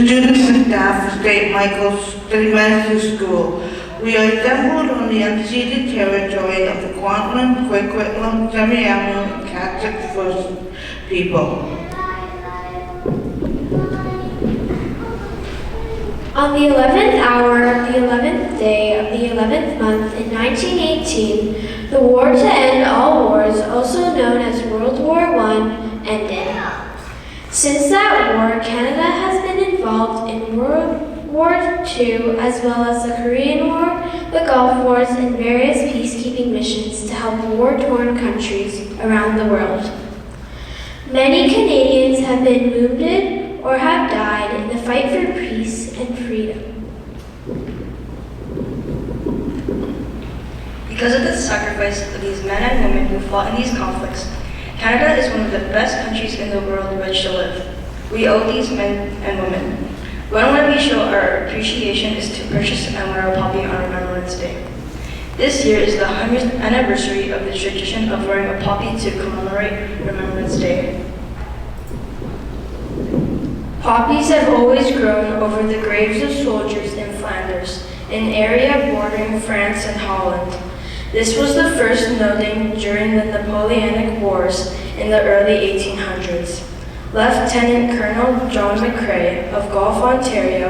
students and staff of St. Michael's Elementary School. We are assembled on the unceded territory of the Kwantlen, Quaquitlam, Semiahmoo, and Catholic First People. On the 11th hour of the 11th day of the 11th month in 1918, the war to end all wars, also known as World War I, ended. Since that war, Canada has been involved in World War II, as well as the Korean War, the Gulf Wars, and various peacekeeping missions to help war-torn countries around the world. Many Canadians have been wounded or have died in the fight for peace and freedom. Because of the sacrifice of these men and women who fought in these conflicts, Canada is one of the best countries in the world in which to live. We owe these men and women. One way we show our appreciation is to purchase and wear a poppy on Remembrance Day. This year is the 100th anniversary of the tradition of wearing a poppy to commemorate Remembrance Day. Poppies have always grown over the graves of soldiers in Flanders, an area bordering France and Holland. This was the first noting during the Napoleonic Wars in the early 1800s. Lieutenant Colonel John McCrae of Guelph, Ontario,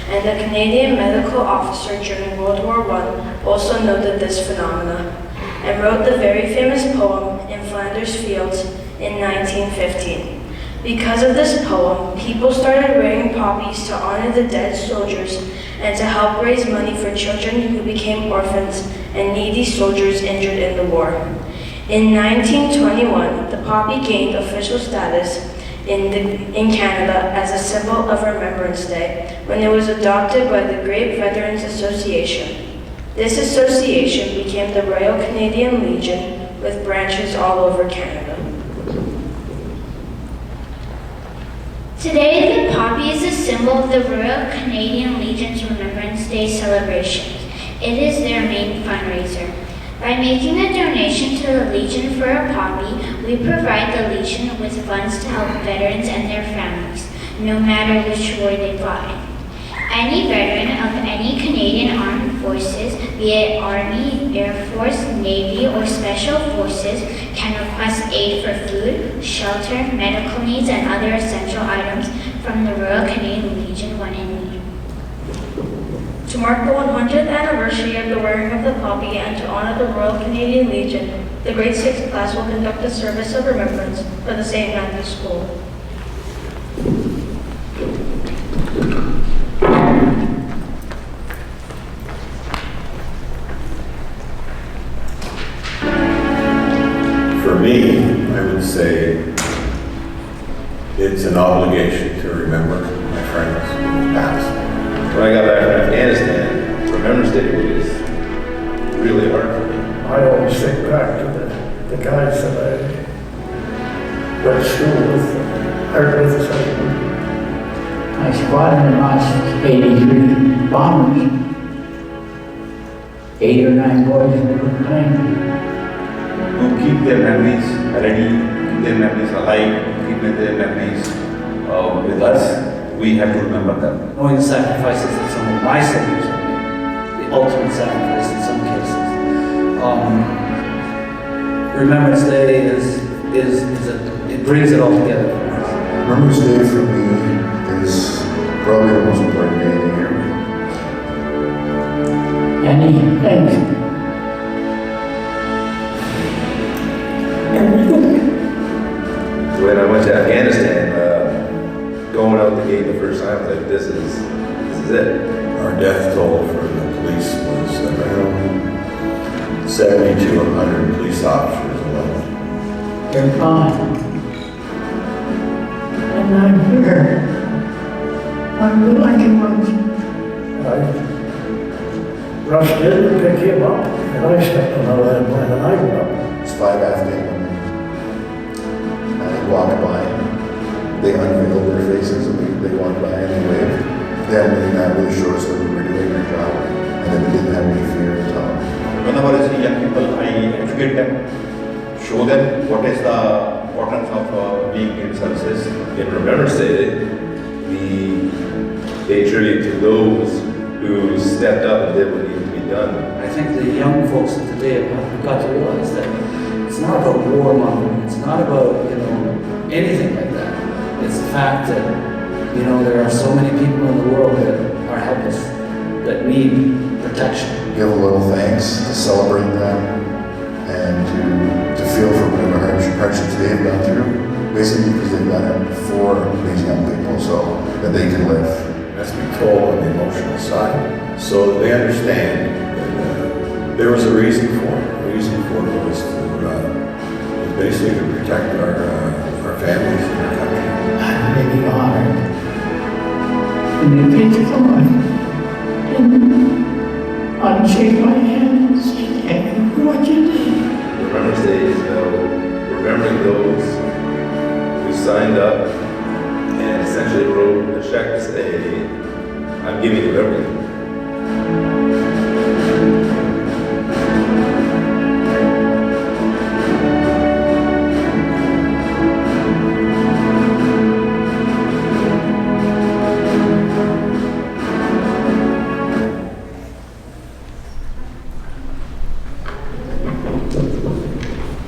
and a Canadian medical officer during World War I also noted this phenomena and wrote the very famous poem In Flanders Fields in 1915. Because of this poem, people started wearing poppies to honor the dead soldiers and to help raise money for children who became orphans and needy soldiers injured in the war. In 1921, the poppy gained official status in Canada as a symbol of Remembrance Day when it was adopted by the Great Veterans Association. This association became the Royal Canadian Legion with branches all over Canada. Today, the poppy is a symbol of the Royal Canadian Legion's Remembrance Day celebrations. It is their main fundraiser. By making a donation to the Legion for a poppy, we provide the Legion with funds to help veterans and their families, no matter which war they fought in. Any veteran of any Canadian Armed Forces, be it Army, Air Force, Navy, or Special Forces, can request aid for food, shelter, medical needs, and other essential items from the Royal Canadian Legion when in need. To mark the 100th anniversary of the wearing of the poppy and to honor the Royal Canadian Legion, the grade 6 class will conduct a service of remembrance for the St. Matthew's School. For me, I would say it's an obligation to remember my friends who passed. When I got back from Afghanistan, Remembrance Day was really hard for me. I always think back to the guys that I went to school with, Eric with us. I squatted and launched 83 bombers. 8 or 9 boys in the plane. To keep their memories ready, keep their memories alive, keep their memories with us, we have to remember them. Knowing the sacrifices that some of my soldiers have made, the ultimate sacrifice in some cases. Remembrance Day it brings it all together for us. Remembrance Day for me is probably the most important day of the year. Anything. When I went to Afghanistan, going out the gate the first time, I was like, this is it. Our death toll for the police was around 70 to 100 police officers alone. They're gone. And I'm here. I'm the lucky one. I rushed in to pick him up, and I stepped on the line when I went up. It's 5 Afghan women. I walked by, they unveiled their faces and they walked by and they waved. That really showed us that we were doing our job and that we didn't have any fear at all. Whenever I see young people, I educate them, show them what is the importance of being in services. In Remembrance Day, we pay tribute to those who stepped up and did what needed to be done. I think the young folks of today have got to realize that it's not about warmongering. It's not about, anything like that. It's the fact that, there are so many people in the world that are helpless, that need protection. Give a little thanks, to celebrate them, and to feel for whatever hardships they've gone through, basically because they've done it for these young people so that they can live. Has to be told on the emotional side, so that they understand that there was a reason for it. The reason for it was basically to protect our families and our country. I'm really honored. And you get to come on and shake my hand and say thank you for what you did. Remembrance Day is about remembering those who signed up and essentially wrote a check to say, I'm giving you everything.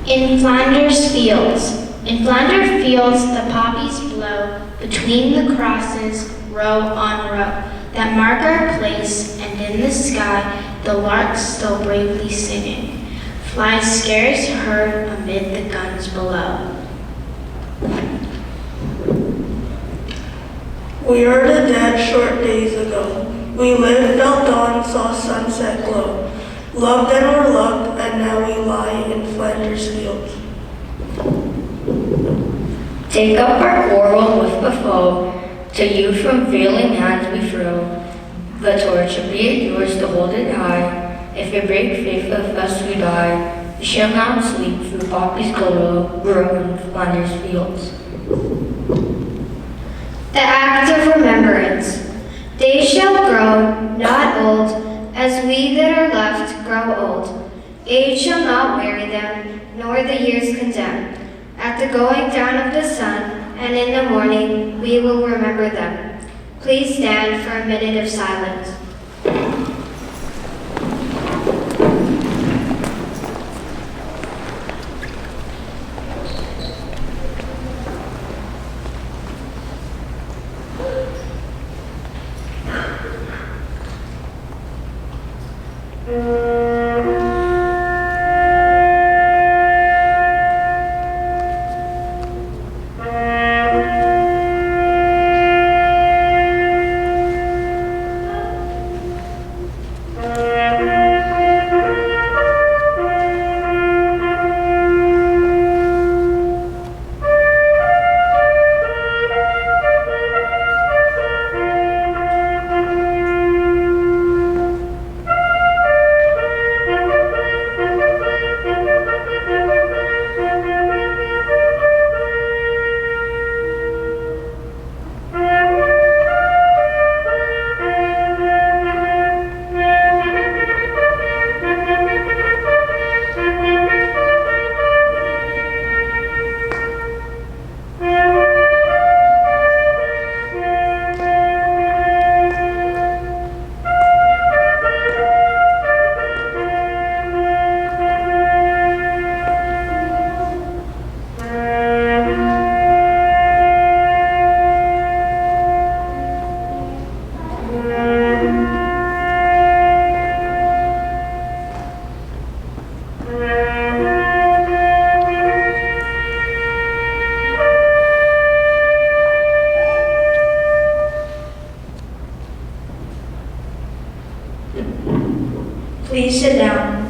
In Flanders fields. In Flanders fields, the poppies blow between the crosses, row on row, that mark our place, and in the sky, the larks still bravely singing, flies scarce heard amid the guns below. We are the dead short days ago. We lived, felt dawn, saw sunset glow. Loved and were loved, and now we lie in Flanders fields. Take up our quarrel with the foe, to you from failing hands we throw. The torch, be it yours to hold it high. If you break faith with us we die. We shall not sleep through poppies grow in Flanders fields. The act of remembrance. Days shall grow, not old, as we that are left grow old. Age shall not weary them, nor the years condemn. At the going down of the sun, and in the morning, we will remember them. Please stand for a minute of silence. Please sit down.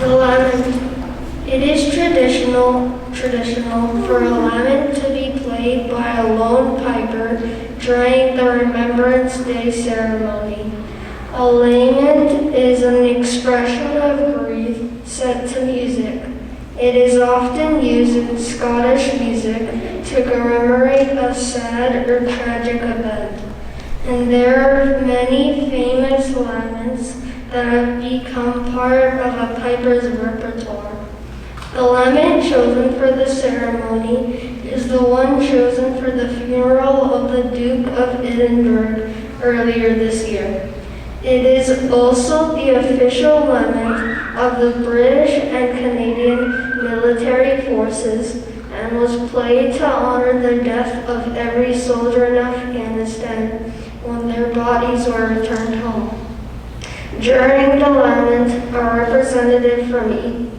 The lament. It is traditional for a lament to be played by a lone piper during the Remembrance Day ceremony. A lament is an expression of grief set to music. It is often used in Scottish music to commemorate a sad or tragic event. And there are many famous laments that have become part of a piper's repertoire. The lament chosen for the ceremony is the one chosen for the funeral of the Duke of Edinburgh earlier this year. It is also the official lament of the British and Canadian military forces and was played to honor the death of every soldier in Afghanistan when their bodies were returned home. During the lament, a representative from each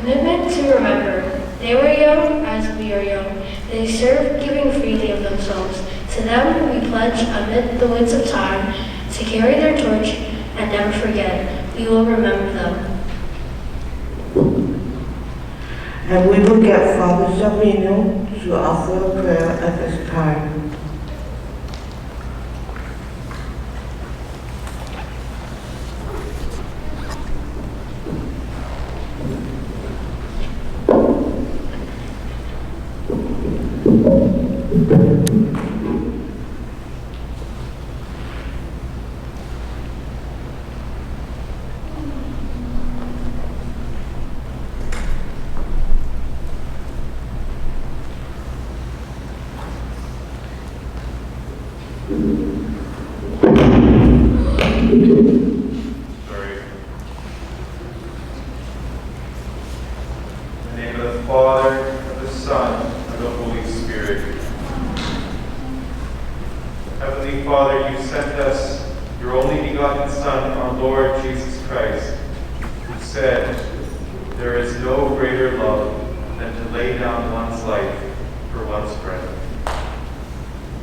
commitment to remember. They were young as we are young. They served, giving freely of themselves. To them we pledge amid the winds of time to carry their torch and never forget. We will remember them. And we will get Father Sabino to offer a prayer at this time. Sorry. In the name of the Father, of the Son, and of the Holy Spirit. Heavenly Father, you sent us your only begotten Son, our Lord Jesus Christ, who said, "There is no greater love than to lay down one's life for one's friend."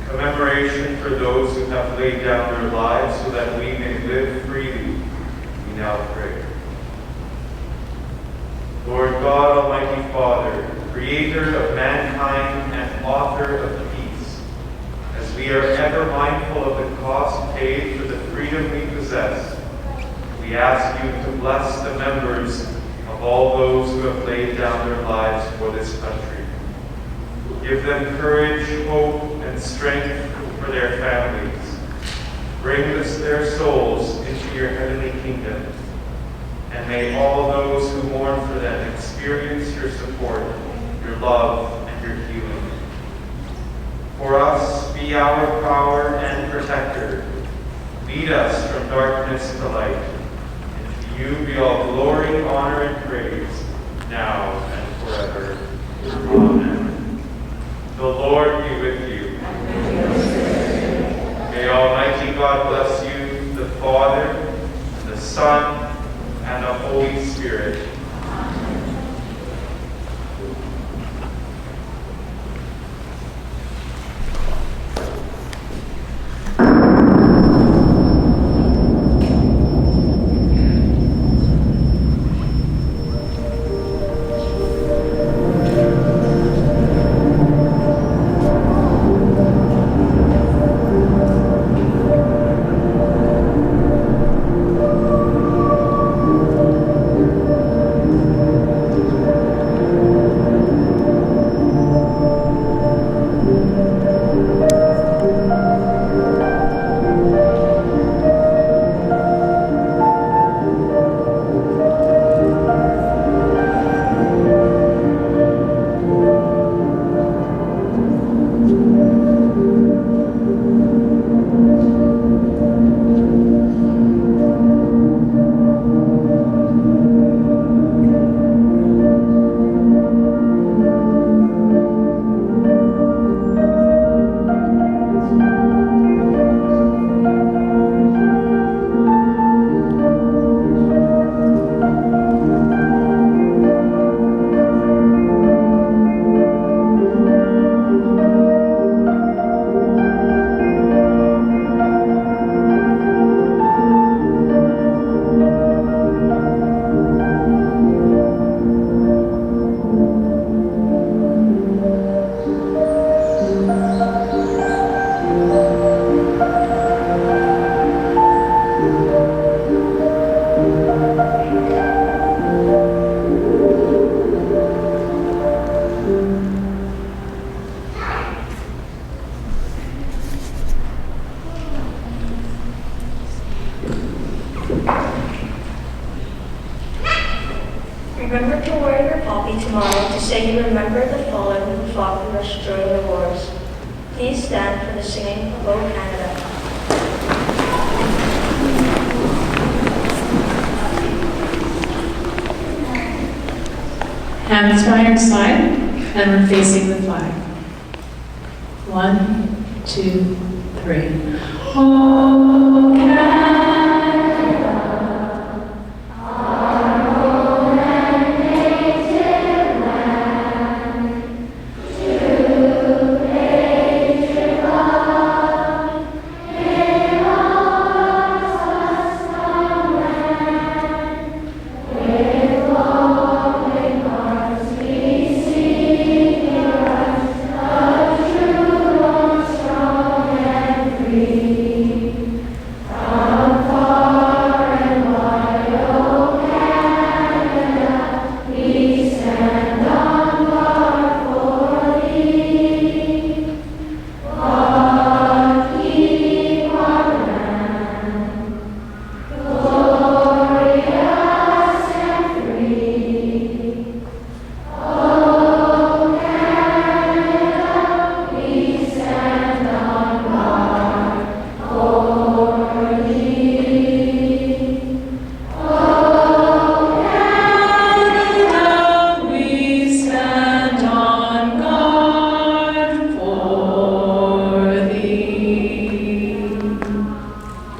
Commemoration for those who have laid down their lives so that we may live freely, we now pray. Lord God, Almighty Father, creator of mankind and author of peace, as we are ever mindful of the cost paid for the freedom we possess, we ask you to bless the members of all those who have laid down their lives for this country. Give them courage, hope, and strength for their families. Bring their souls into your heavenly kingdom. And may all those who mourn for them experience your support, your love, and your healing. For us, be our power and protector. Lead us from darkness to light. And to you be all glory, honor, and praise, now and forever. Amen. The Lord be with you. May Almighty God bless you, the Father, the Son, and the Holy Spirit. Remember to wear your poppy tomorrow to say you remember the fallen who fought for us during the wars. Please stand for the singing of O Canada. Hands by your side, and we're facing the flag. 1, 2, 3. Oh, Canada.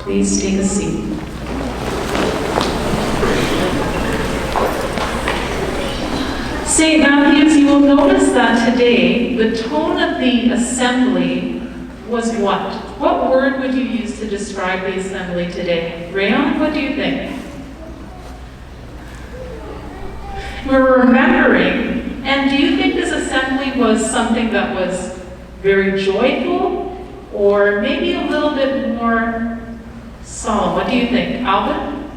Please take a seat. St. Matthew's, you will notice that today the tone of the assembly was what? What word would you use to describe the assembly today? Rayon, what do you think? We're remembering, and do you think this assembly was something that was very joyful or maybe a little bit more solemn? What do you think, Alvin?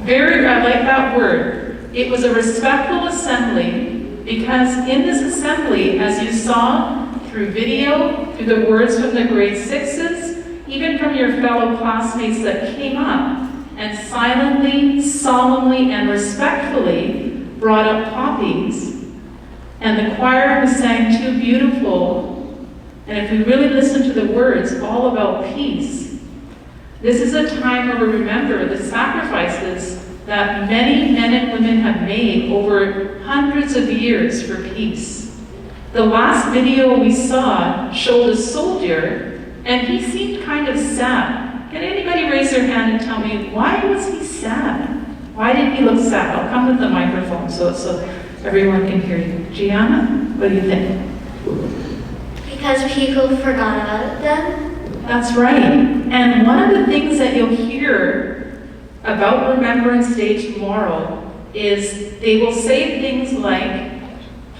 I like that word. It was a respectful assembly because in this assembly, as you saw through video, through the words from the grade 6s, even from your fellow classmates that came up and silently, solemnly, and respectfully brought up poppies, and the choir who sang Too Beautiful, and if we really listen to the words, all about peace. This is a time where we remember the sacrifices that many men and women have made over hundreds of years for peace. The last video we saw showed a soldier, and he seemed kind of sad. Can anybody raise their hand and tell me, why was he sad? Why did he look sad? I'll come with the microphone so everyone can hear you. Gianna, what do you think? Because people forgot about them. That's right. And one of the things that you'll hear about Remembrance Day tomorrow is they will say things like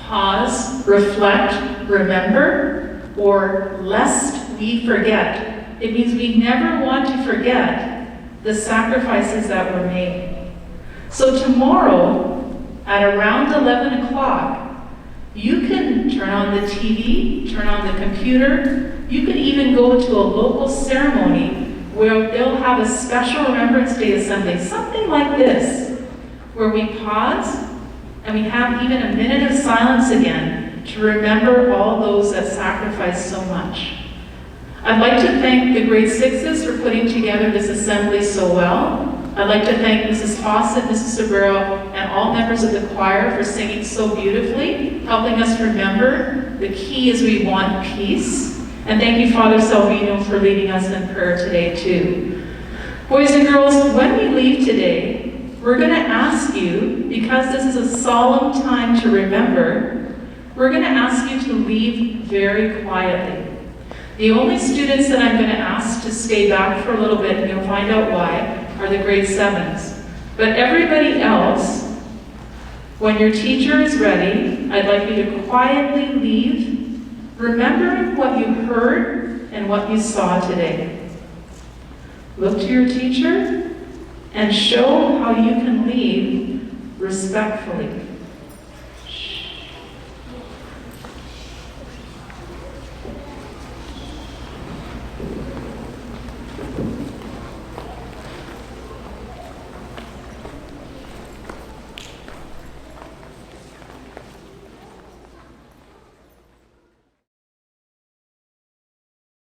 pause, reflect, remember, or lest we forget. It means we never want to forget the sacrifices that were made. So tomorrow at around 11 o'clock, you can turn on the TV, turn on the computer. You can even go to a local ceremony where they'll have a special Remembrance Day assembly, something like this, where we pause and we have even a minute of silence again to remember all those that sacrificed so much. I'd like to thank the grade 6s for putting together this assembly so well. I'd like to thank Mrs. Fawcett, Mrs. Sobrero, and all members of the choir for singing so beautifully, helping us remember the key is we want peace. And thank you, Father Salvino, for leading us in prayer today, too. Boys and girls, when we leave today, we're going to ask you, because this is a solemn time to remember, we're going to ask you to leave very quietly. The only students that I'm going to ask to stay back for a little bit, and you'll find out why, are the grade 7s. But everybody else, when your teacher is ready, I'd like you to quietly leave, remembering what you heard and what you saw today. Look to your teacher and show how you can leave respectfully.